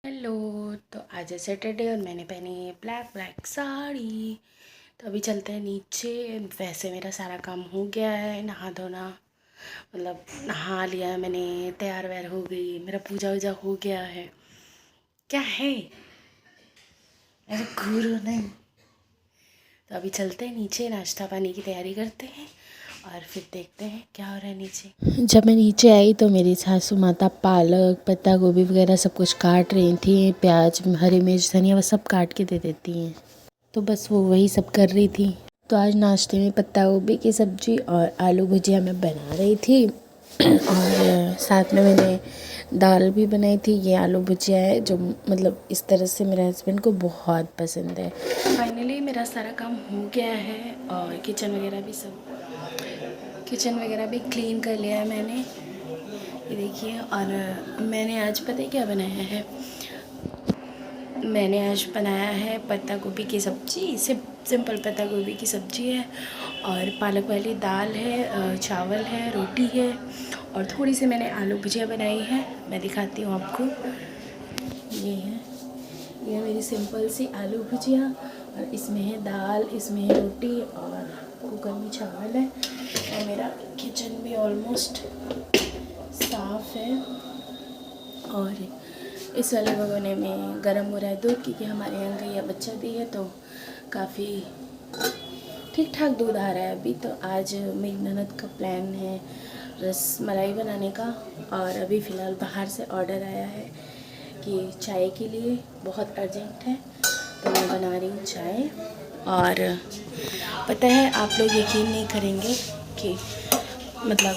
Hello. तो आज है सैटरडे और मैंने पहनी है ब्लैक ब्लैक साड़ी। तो अभी चलते हैं नीचे। वैसे मेरा सारा काम हो गया है, नहा धोना, मतलब नहा लिया मैंने, तैयार वैयार हो गई, मेरा पूजा वूजा हो गया है। क्या है, अरे गुरु नहीं। तो अभी चलते हैं नीचे, नाश्ता पानी की तैयारी करते हैं और फिर देखते हैं क्या हो रहा है नीचे। जब मैं नीचे आई तो मेरी सासू माता पालक पत्ता गोभी वगैरह सब कुछ काट रही थी, प्याज हरी मिर्च धनिया वो सब काट के दे देती हैं। तो बस वो वही सब कर रही थी। तो आज नाश्ते में पत्ता गोभी की सब्ज़ी और आलू भुजिया मैं बना रही थी और साथ में मैंने दाल भी बनाई थी। ये आलू भुजिया है जो मतलब इस तरह से मेरे हस्बैंड को बहुत पसंद है। फाइनली मेरा सारा काम हो गया है और किचन वगैरह भी क्लीन कर लिया है मैंने, ये देखिए। और मैंने आज पता है क्या बनाया है, मैंने आज बनाया है पत्ता गोभी की सब्ज़ी। सिंपल पत्ता गोभी की सब्ज़ी है और पालक वाली दाल है, चावल है, रोटी है और थोड़ी सी मैंने आलू भुजिया बनाई है। मैं दिखाती हूँ आपको, ये है, ये मेरी सिंपल सी आलू भुजिया और इसमें है दाल, इसमें है रोटी और कुकर में चावल है। और मेरा किचन भी ऑलमोस्ट साफ़ है और इस वाले भगोने में गर्म हो रहा है दूध, क्योंकि हमारे यहाँ गैया बच्चा दी है तो काफ़ी ठीक ठाक दूध आ रहा है अभी। तो आज मेरी ननद का प्लान है रस मलाई बनाने का और अभी फ़िलहाल बाहर से ऑर्डर आया है कि चाय के लिए बहुत अर्जेंट है, तो मैं बना रही हूँ चाय। और पता है आप लोग यकीन नहीं करेंगे कि मतलब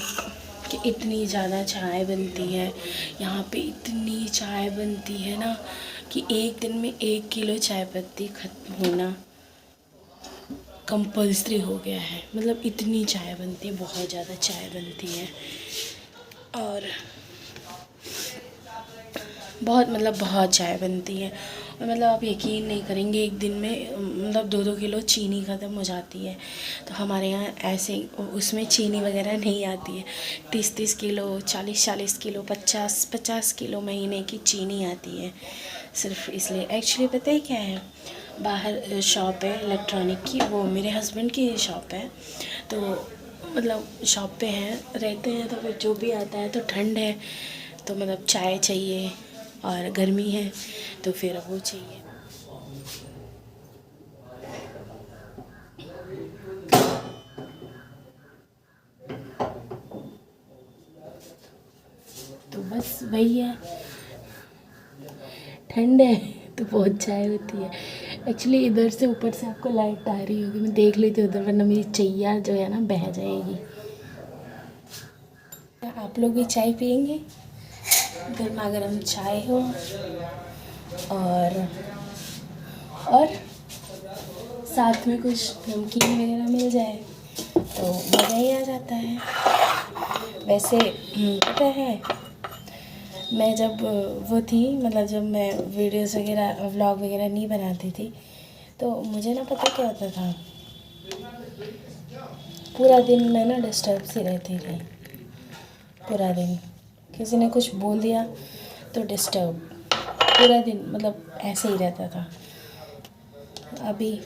कि इतनी ज़्यादा चाय बनती है यहाँ पे, इतनी चाय बनती है ना कि एक दिन में 1 किलो चाय पत्ती ख़त्म होना कंपल्सरी हो गया है। मतलब इतनी चाय बनती है, बहुत ज़्यादा चाय बनती है और बहुत चाय बनती है। और मतलब आप यकीन नहीं करेंगे, एक दिन में मतलब 2-2 किलो चीनी ख़त्म हो जाती है। तो हमारे यहाँ ऐसे उसमें चीनी वगैरह नहीं आती है। 30-30 किलो, 40-40 किलो, 50-50 किलो महीने की चीनी आती है। सिर्फ इसलिए एक्चुअली पता है क्या है, बाहर शॉप है इलेक्ट्रॉनिक की, वो मेरे हस्बैंड की शॉप है। तो मतलब शॉप पे हैं, रहते हैं, तो फिर जो भी आता है, तो ठंड है तो मतलब चाय चाहिए और गर्मी है तो फिर वो चाहिए। तो बस वही है, ठंड है तो बहुत चाय होती है। एक्चुअली इधर से ऊपर से आपको लाइट आ रही होगी, मैं देख लेती हूँ उधर, वरना मेरी चैया जो है ना बह जाएगी। आप लोग भी चाय पियेंगे? गर्मा गर्म चाय हो और साथ में कुछ नमकीन वगैरह मिल जाए तो मज़ा ही आ जाता है। वैसे पता है, मैं जब वो थी, मतलब जब मैं वीडियोस वगैरह व्लॉग वगैरह नहीं बनाती थी तो मुझे ना पता क्या होता था, पूरा दिन मैं ना डिस्टर्ब सी रहती थी। पूरा दिन किसी ने कुछ बोल दिया तो डिस्टर्ब, पूरा दिन मतलब ऐसे ही रहता था। अभी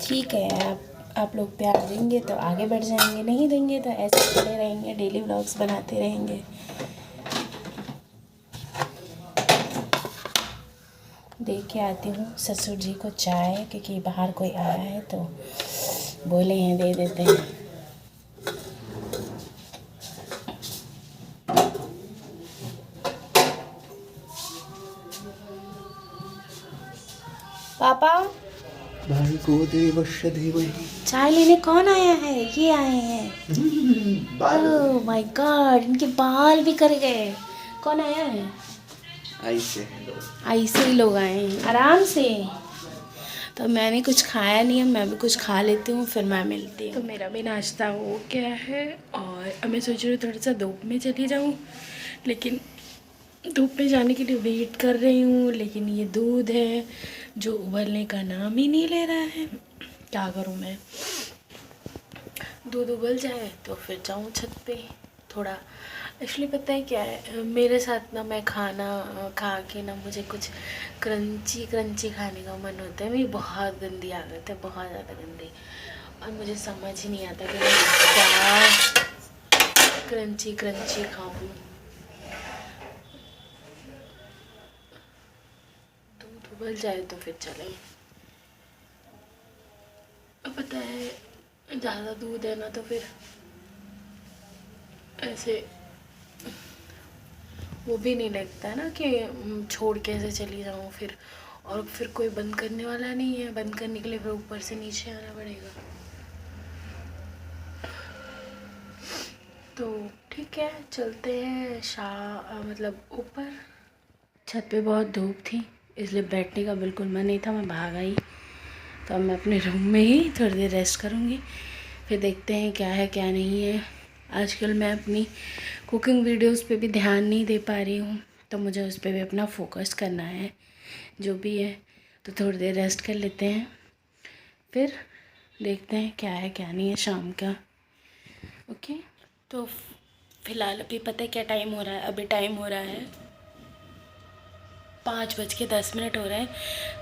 ठीक है, आप लोग प्यार देंगे तो आगे बढ़ जाएंगे, नहीं देंगे तो ऐसे खड़े रहेंगे, डेली व्लॉग्स बनाते रहेंगे। देख के आती हूँ ससुर जी को चाय, क्योंकि बाहर कोई आया है तो बोले हैं दे देते हैं। पापा भार्गो देवस्य धीमहि। चाय लेने कौन आया है? ये आए हैं। ओह माय गॉड, इनके बाल भी कर गए। कौन आया है? ऐसे ही लोग आए हैं, आराम से। तो मैंने कुछ खाया नहीं है, मैं भी कुछ खा लेती हूँ फिर मैं मिलती हूँ। तो मेरा भी नाश्ता हो गया है और अब मैं सोच रही हूँ थोड़ा सा धूप में चली जाऊँ, लेकिन धूप में जाने के लिए वेट कर रही हूँ, लेकिन ये दूध है जो उबलने का नाम ही नहीं ले रहा है। क्या करूँ मैं? दूध उबल जाए तो फिर जाऊँ छत पे थोड़ा। एक्चुअली पता है क्या है मेरे साथ ना, मैं खाना खा के ना मुझे कुछ क्रंची क्रंची खाने का मन होता है। मेरी बहुत गंदी आदत है, बहुत ज़्यादा गंदी, और मुझे समझ ही नहीं आता कि मैं क्या क्रंची क्रंची खाऊं। दूध उबल जाए तो फिर चले। अब पता है ज़्यादा दूध है ना तो फिर ऐसे वो भी नहीं लगता है ना कि छोड़ के ऐसे चली जाऊँ फिर, और फिर कोई बंद करने वाला नहीं है। बंद करने के लिए फिर ऊपर से नीचे आना पड़ेगा। तो ठीक है, चलते हैं मतलब ऊपर। छत पे बहुत धूप थी इसलिए बैठने का बिल्कुल मन नहीं था, मैं भाग आई। तो अब मैं अपने रूम में ही थोड़ी देर रेस्ट करूँगी, फिर देखते हैं क्या है क्या नहीं है। आजकल मैं अपनी कुकिंग वीडियोस पे भी ध्यान नहीं दे पा रही हूँ, तो मुझे उस पर भी अपना फोकस करना है जो भी है। तो थोड़ी देर रेस्ट कर लेते हैं, फिर देखते हैं क्या है क्या नहीं है शाम का। ओके, तो फ़िलहाल अभी पता है क्या टाइम हो रहा है? अभी टाइम हो रहा है 5:10 हो रहे हैं।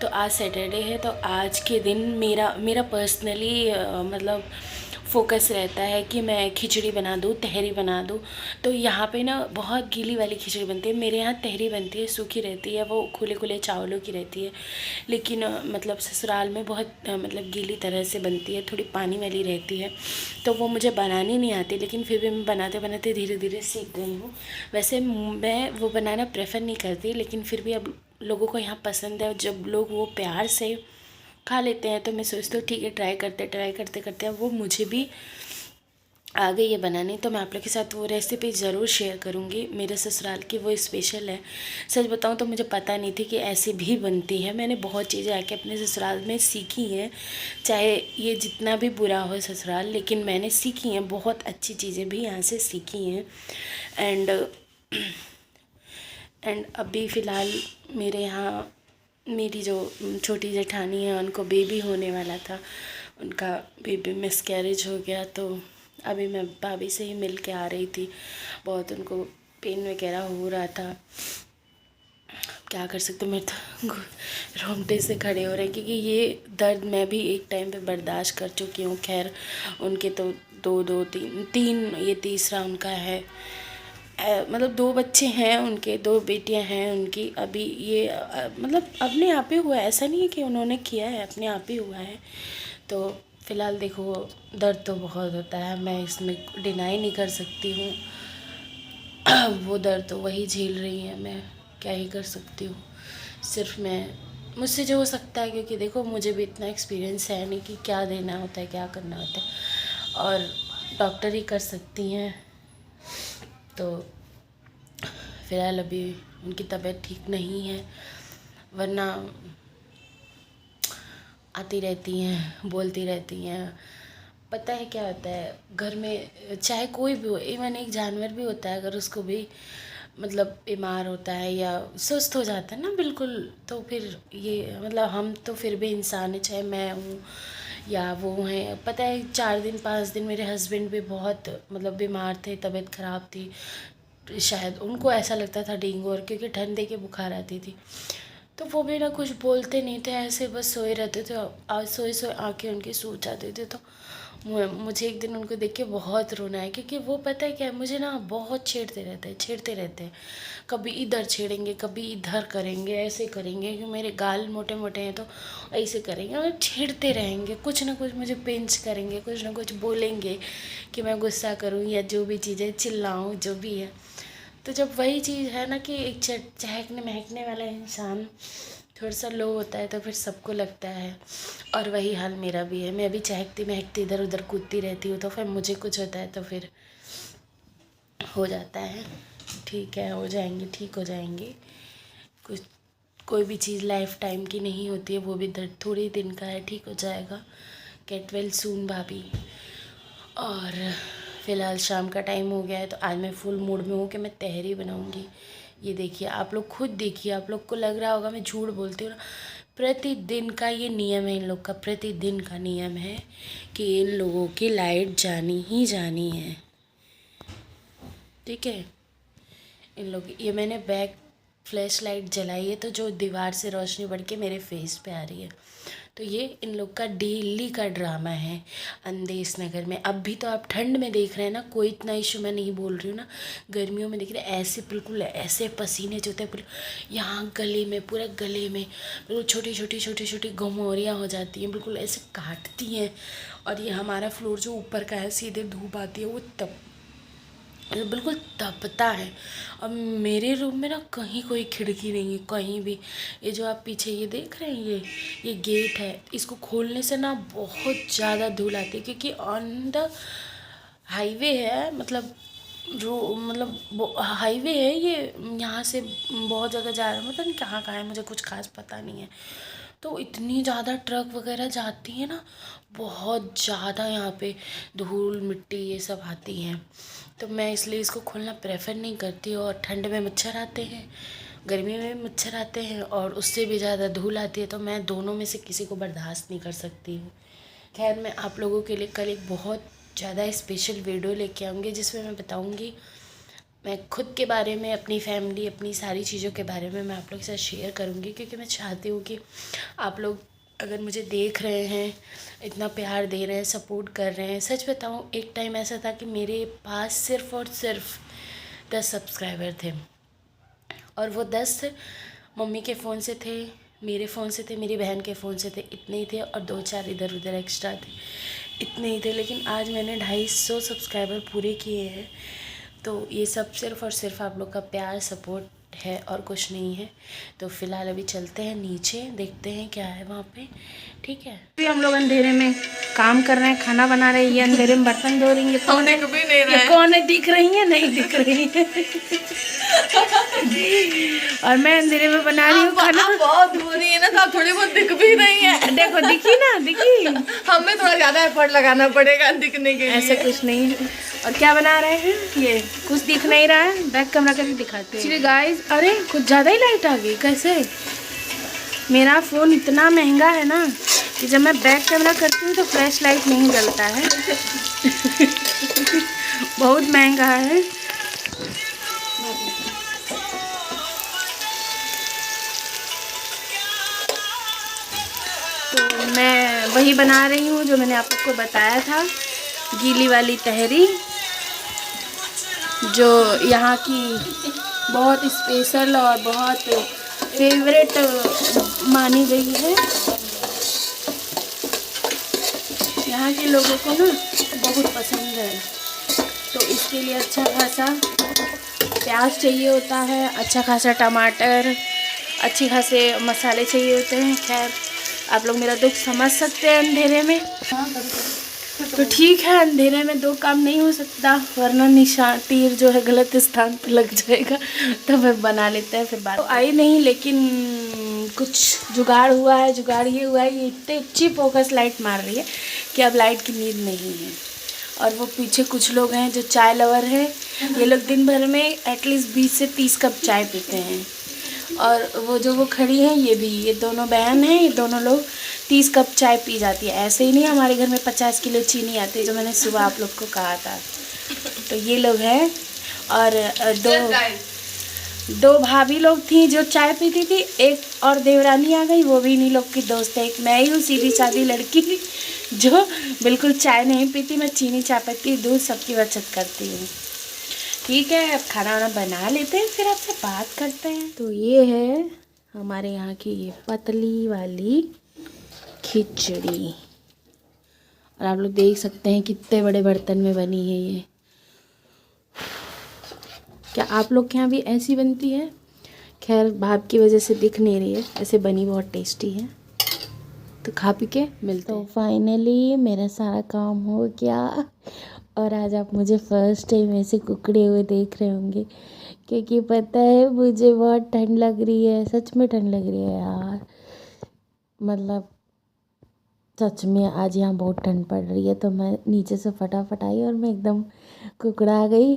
तो आज सैटरडे है, तो आज के दिन मेरा पर्सनली मतलब फ़ोकस रहता है कि मैं खिचड़ी बना दूँ, तहरी बना दूँ। तो यहाँ पे ना बहुत गीली वाली खिचड़ी बनती है। मेरे यहाँ तहरी बनती है, सूखी रहती है, वो खुले खुले चावलों की रहती है। लेकिन मतलब ससुराल में बहुत मतलब गीली तरह से बनती है, थोड़ी पानी वाली रहती है। तो वो मुझे बनानी नहीं आती, लेकिन फिर भी मैं बनाते बनाते धीरे धीरे सीख गई हूँ। वैसे मैं वो बनाना प्रेफर नहीं करती, लेकिन फिर भी अब लोगों को यहाँ पसंद है। जब लोग वो प्यार से खा लेते हैं तो मैं सोचती हूँ ठीक है, ट्राई करते करते अब वो मुझे भी आ गई है बनानी। तो मैं आप लोग के साथ वो रेसिपी ज़रूर शेयर करूँगी। मेरे ससुराल की वो स्पेशल है। सच बताऊँ तो मुझे पता नहीं थी कि ऐसी भी बनती है। मैंने बहुत चीज़ें आके अपने ससुराल में सीखी हैं, चाहे ये जितना भी बुरा हो ससुराल, लेकिन मैंने सीखी हैं, बहुत अच्छी चीज़ें भी यहाँ से सीखी हैं। एंड अभी फ़िलहाल मेरे यहाँ मेरी जो छोटी जेठानी है उनको बेबी होने वाला था, उनका बेबी मिसकैरेज हो गया। तो अभी मैं भाभी से ही मिल के आ रही थी। बहुत उनको पेन वगैरह हो रहा था। क्या कर सकते हो, मेरे तो रोंगटे से खड़े हो रहे हैं, क्योंकि ये दर्द मैं भी एक टाइम पे बर्दाश्त कर चुकी हूँ। खैर उनके तो दो तीन ये तीसरा उनका है। मतलब 2 बच्चे हैं उनके, 2 बेटियां हैं उनकी। अभी ये मतलब अपने आप ही हुआ है, ऐसा नहीं है कि उन्होंने किया है, अपने आप ही हुआ है। तो फ़िलहाल देखो दर्द तो बहुत होता है, मैं इसमें डिनाई नहीं कर सकती हूँ। वो दर्द तो वही झेल रही है, मैं क्या ही कर सकती हूँ। सिर्फ मैं मुझसे जो हो सकता है, क्योंकि देखो मुझे भी इतना एक्सपीरियंस है नहीं कि क्या देना होता है, क्या करना होता है, और डॉक्टर ही कर सकती हैं। तो फ़िलहाल अभी उनकी तबीयत ठीक नहीं है, वरना आती रहती हैं, बोलती रहती हैं। पता है क्या होता है, घर में चाहे कोई भी हो, इवन एक जानवर भी होता है, अगर उसको भी मतलब बीमार होता है या सुस्त हो जाता है ना बिल्कुल, तो फिर ये मतलब हम तो फिर भी इंसान है, चाहे मैं हूँ या वो हैं। पता है 4 दिन 5 दिन मेरे हस्बैंड भी बहुत मतलब बीमार थे, तबीयत ख़राब थी। शायद उनको ऐसा लगता था डेंगू, और क्योंकि ठंडे के बुखार आती थी, तो वो भी ना कुछ बोलते नहीं थे, ऐसे बस सोए रहते थे। आज सोए सोए आँखें उनकी सूज जाती थी। तो मुझे एक दिन उनको देख के बहुत रोना है, क्योंकि वो पता है क्या, मुझे ना बहुत छेड़ते रहते हैं। कभी इधर छेड़ेंगे, कभी इधर करेंगे, ऐसे करेंगे कि मेरे गाल मोटे मोटे हैं तो ऐसे करेंगे, और छेड़ते रहेंगे, कुछ ना कुछ मुझे पिंच करेंगे, कुछ ना कुछ बोलेंगे कि मैं गुस्सा करूँ या जो भी चीज़ें चिल्लाऊँ, जो भी है। तो जब वही चीज़ है ना कि एक चहकने महकने वाला इंसान थोड़ा सा लो होता है, तो फिर सबको लगता है। और वही हाल मेरा भी है, मैं अभी चहकती महकती इधर उधर कूदती रहती हूँ, तो फिर मुझे कुछ होता है तो फिर हो जाता है। ठीक है, हो जाएंगे, ठीक हो जाएंगे। कुछ कोई भी चीज़ लाइफ टाइम की नहीं होती है, वो भी दर्द थोड़े दिन का है, ठीक हो जाएगा। गेट वेल सून भाभी। और फ़िलहाल शाम का टाइम हो गया है, तो आज मैं फुल मूड में हूँ कि मैं तहरी बनाऊँगी। ये देखिए, आप लोग खुद देखिए, आप लोग को लग रहा होगा मैं झूठ बोलती हूँ ना, प्रतिदिन का ये नियम है, इन लोग का प्रतिदिन का नियम है कि इन लोगों की लाइट जानी ही जानी है। ठीक है, इन लोग ये मैंने बैक फ्लैश लाइट जलाई है तो जो दीवार से रोशनी बढ़ के मेरे फेस पे आ रही है। तो ये इन लोग का डेली का ड्रामा है अंदेश नगर में। अब भी तो आप ठंड में देख रहे हैं ना, कोई इतना इशू मैं नहीं बोल रही हूँ ना। गर्मियों में देख रहे हैं ऐसे बिल्कुल ऐसे पसीने जो होते हैं बिल्कुल यहाँ गले में, पूरा गले में बिल्कुल छोटी छोटी छोटी छोटी घमौरियाँ हो जाती हैं, बिल्कुल ऐसे काटती हैं। और ये हमारा फ्लोर जो ऊपर का है, सीधे धूप आती है, वो बिल्कुल तपता है। अब मेरे रूम में ना कहीं कोई खिड़की नहीं है, कहीं भी। ये जो आप पीछे ये देख रहे हैं, ये गेट है, इसको खोलने से ना बहुत ज़्यादा धूल आती है, क्योंकि ऑन द हाईवे है, मतलब हाईवे है ये, यहाँ से बहुत जगह जा रहा है, मतलब कहाँ कहाँ है मुझे कुछ खास पता नहीं है। तो इतनी ज़्यादा ट्रक वगैरह जाती है ना, बहुत ज़्यादा यहाँ पे धूल मिट्टी ये सब आती हैं। तो मैं इसलिए इसको खोलना प्रेफर नहीं करती। और ठंड में मच्छर आते हैं, गर्मी में मच्छर आते हैं, और उससे भी ज़्यादा धूल आती है, तो मैं दोनों में से किसी को बर्दाश्त नहीं कर सकती हूँ। खैर, मैं आप लोगों के लिए कल एक बहुत ज़्यादा स्पेशल वीडियो लेके आऊँगी, जिसमें मैं बताऊँगी मैं खुद के बारे में, अपनी फैमिली, अपनी सारी चीज़ों के बारे में मैं आप लोग के साथ शेयर करूँगी। क्योंकि मैं चाहती हूँ कि आप लोग अगर मुझे देख रहे हैं, इतना प्यार दे रहे हैं, सपोर्ट कर रहे हैं। सच बताऊँ, एक टाइम ऐसा था कि मेरे पास सिर्फ़ और सिर्फ 10 सब्सक्राइबर थे, और वो 10 मम्मी के फ़ोन से थे, मेरे फ़ोन से थे, मेरी बहन के फ़ोन से थे, इतने ही थे, और 2-4 इधर उधर एक्स्ट्रा थे, इतने ही थे। लेकिन आज मैंने 250 सब्सक्राइबर पूरे किए हैं। तो ये सब सिर्फ़ और सिर्फ आप लोग का प्यार, सपोर्ट है, और कुछ नहीं है। तो फ़िलहाल अभी चलते हैं नीचे, देखते हैं क्या है वहाँ पे। ठीक है, अभी हम लोग अंधेरे में काम कर रहे हैं, खाना बना रहे हैं, ये अंधेरे में बर्तन धो रही है। कौन है? भी नहीं रहे। कौन है? दिख रही है? नहीं दिख रही है। और मैं अंधेरे में बना रही हूँ खाना। बहुत हो रही है ना, तो आप थोड़ी बहुत दिख भी रही है। देखो, दिखी ना, दिखी। हमें थोड़ा ज्यादा एफर्ट लगाना पड़ेगा दिखने के लिए। ऐसा कुछ नहीं है। और क्या बना रहे हैं? ये कुछ दिख नहीं रहा है, बैक कैमरा करके दिखाते हैं गाइस। अरे कुछ ज़्यादा ही लाइट आ गई, कैसे? मेरा फ़ोन इतना महंगा है ना कि जब मैं बैक कैमरा करती हूँ तो फ्लैश लाइट नहीं जलता है। बहुत महंगा है। तो मैं वही बना रही हूँ जो मैंने आप लोग को बताया था, गीली वाली तहरी, जो यहाँ की बहुत स्पेशल और बहुत फेवरेट मानी गई है। यहाँ के लोगों को ना बहुत पसंद है। तो इसके लिए अच्छा खासा प्याज चाहिए होता है, अच्छा खासा टमाटर, अच्छी खासे मसाले चाहिए होते हैं। खैर, आप लोग मेरा दुख समझ सकते हैं अंधेरे में। तो ठीक है, अंधेरे में दो काम नहीं हो सकता, वरना निशान तीर जो है गलत स्थान पर लग जाएगा। तो फिर बना लेते हैं, फिर बात तो आई नहीं, लेकिन कुछ जुगाड़ हुआ है। जुगाड़ ये हुआ है, ये इतनी अच्छी फोकस लाइट मार रही है कि अब लाइट की नींद नहीं है। और वो पीछे कुछ लोग हैं जो चाय लवर हैं, ये लोग दिन भर में एटलीस्ट 20 से 30 कप चाय पीते हैं। और वो खड़ी हैं, ये दोनों बहन हैं, ये दोनों लोग 30 कप चाय पी जाती है। ऐसे ही नहीं, हमारे घर में 50 किलो चीनी आती है, जो मैंने सुबह आप लोग को कहा था। तो ये लोग हैं, और दो भाभी लोग थी जो चाय पीती थी, एक और देवरानी आ गई, वो भी इन्हीं लोग की दोस्त है। एक मैं ही हूँ सीधी सादी लड़की जो बिल्कुल चाय नहीं पीती, मैं चीनी, चाय पत्ती, दूध सबकी बचत करती हूँ। ठीक है, अब खाना वाना बना लेते हैं, फिर आपसे बात करते हैं। तो ये है हमारे यहाँ की ये पतली वाली खिचड़ी, और आप लोग देख सकते हैं कितने बड़े बर्तन में बनी है ये। क्या आप लोग के यहाँ भी ऐसी बनती है? खैर, भाप की वजह से दिख नहीं रही है, ऐसे बनी बहुत टेस्टी है। तो खा पी के मिलते हैं। तो फाइनली मेरा सारा काम हो गया, और आज आप मुझे फर्स्ट टाइम ऐसे कुकड़े हुए देख रहे होंगे, क्योंकि पता है मुझे बहुत ठंड लग रही है। सच में ठंड लग रही है यार, मतलब सच में आज यहाँ बहुत ठंड पड़ रही है। तो मैं नीचे से फटाफट आई और मैं एकदम कुकड़ा गई।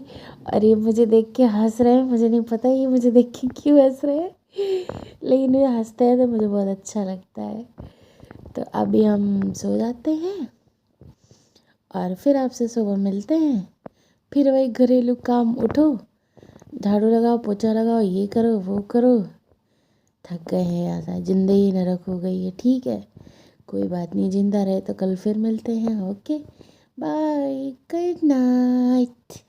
और ये मुझे देख के हंस रहे हैं, मुझे नहीं पता ये मुझे देख के क्यों हंस रहे हैं। लेकिन वे हंसते हैं तो मुझे बहुत अच्छा लगता है। तो अभी हम सो जाते हैं और फिर आपसे सुबह मिलते हैं। फिर वही घरेलू काम, उठो, झाड़ू लगाओ, पोछा लगाओ, ये करो वो करो। थक गए हैं यार, जिंदगी नरक हो गई है। ठीक है, कोई बात नहीं, जिंदा रहे तो कल फिर मिलते हैं। Okay, bye, good night.